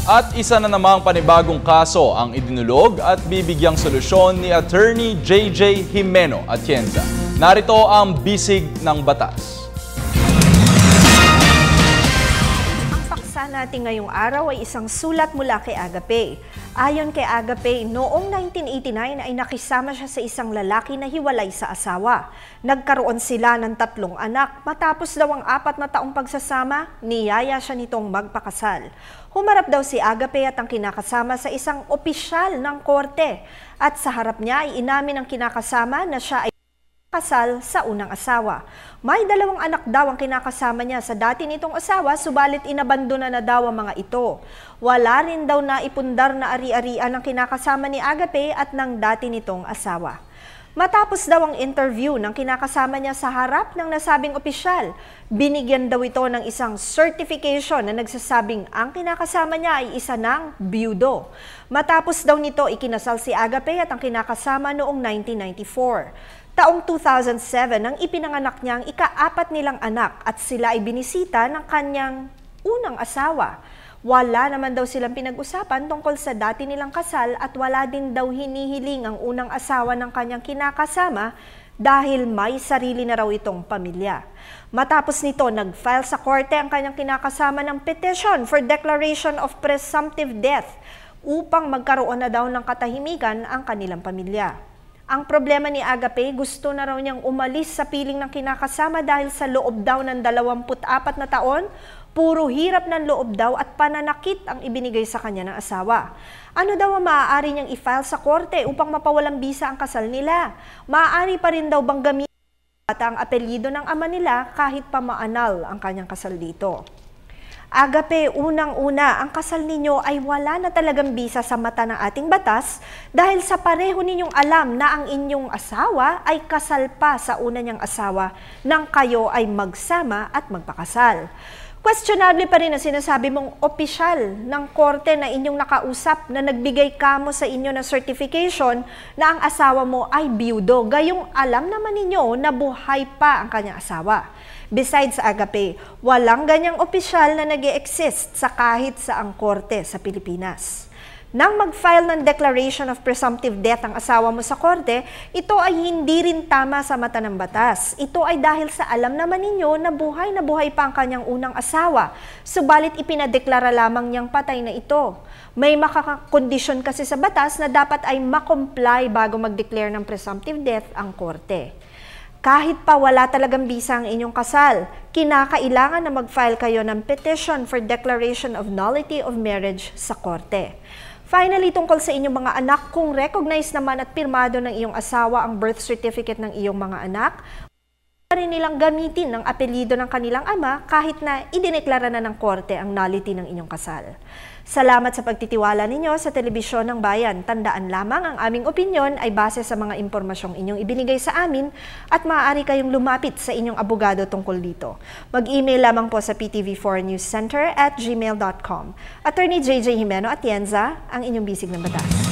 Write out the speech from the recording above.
At isa na namang panibagong kaso ang idinulog at bibigyang solusyon ni Attorney JJ Jimeno Atienza. Narito ang bisig ng batas. Ang paksa natin ngayong araw ay isang sulat mula kay Agape. Ayon kay Agape, noong 1989 ay nakisama siya sa isang lalaki na hiwalay sa asawa. Nagkaroon sila ng 3 anak. Matapos daw ang 4 na taong pagsasama, niyaya siya nitong magpakasal. Humarap daw si Agape at ang kinakasama sa isang opisyal ng korte. At sa harap niya ay inamin ng kinakasama na siya ay kasal sa unang asawa. May 2 anak daw ang kinakasama niya sa dati nitong asawa, subalit inabandona na daw ang mga ito. Wala rin daw na ipundar na ari-arian ng kinakasama ni Agape at ng dati nitong asawa. Matapos daw ang interview ng kinakasama niya sa harap ng nasabing opisyal, binigyan daw ito ng isang certification na nagsasabing ang kinakasama niya ay isa ng biyudo. Matapos daw nito ikinasal si Agape at ang kinakasama noong 1994. Taong 2007 nang ipinanganak niya ang ika-4 nilang anak at sila ay binisita ng kanyang unang asawa. Wala naman daw silang pinag-usapan tungkol sa dati nilang kasal at wala din daw hinihiling ang unang asawa ng kanyang kinakasama dahil may sarili na raw itong pamilya. Matapos nito, nag-file sa korte ang kanyang kinakasama ng petition for declaration of presumptive death upang magkaroon na daw ng katahimikan ang kanilang pamilya. Ang problema ni Agape, gusto na raw niyang umalis sa piling ng kinakasama dahil sa loob daw ng 24 na taon, puro hirap ng loob daw at pananakit ang ibinigay sa kanya ng asawa. Ano daw ang maaari niyang i-file sa korte upang mapawalang bisa ang kasal nila? Maaari pa rin daw bang gamitin ang apelyido ng ama nila kahit pa maanal ang kanyang kasal dito? Agape, unang-una, ang kasal ninyo ay wala na talagang bisa sa mata ng ating batas dahil sa pareho ninyong alam na ang inyong asawa ay kasal pa sa una niyang asawa nang kayo ay magsama at magpakasal. Questionable pa rin ang sinasabi mong opisyal ng korte na inyong nakausap na nagbigay kamo sa inyo ng certification na ang asawa mo ay biyudo. Gayong alam naman ninyo na buhay pa ang kanyang asawa. Besides Agape, walang ganyang opisyal na nag-e-exist sa kahit saang korte sa Pilipinas. Nang mag-file ng declaration of presumptive death ang asawa mo sa korte, ito ay hindi rin tama sa mata ng batas. Ito ay dahil sa alam naman ninyo na buhay pa ang kanyang unang asawa, subalit ipinadeklara lamang niyang patay na ito. May makakakondisyon kasi sa batas na dapat ay makomply bago mag-declare ng presumptive death ang korte. Kahit pa wala talagang bisa ang inyong kasal, kinakailangan na mag-file kayo ng petition for declaration of nullity of marriage sa korte. Finally, tungkol sa inyong mga anak, kung recognize naman at pirmado ng iyong asawa ang birth certificate ng iyong mga anak, rin nilang gamitin ng apelyido ng kanilang ama kahit na idineklara na ng korte ang nullity ng inyong kasal. Salamat sa pagtitiwala ninyo sa Telebisyon ng Bayan. Tandaan lamang ang aming opinyon ay base sa mga impormasyong inyong ibinigay sa amin at maaari kayong lumapit sa inyong abogado tungkol dito. Mag-email lamang po sa ptv4newscenter@gmail.com. Attorney JJ Jimeno Atienza, ang inyong bisig ng batas.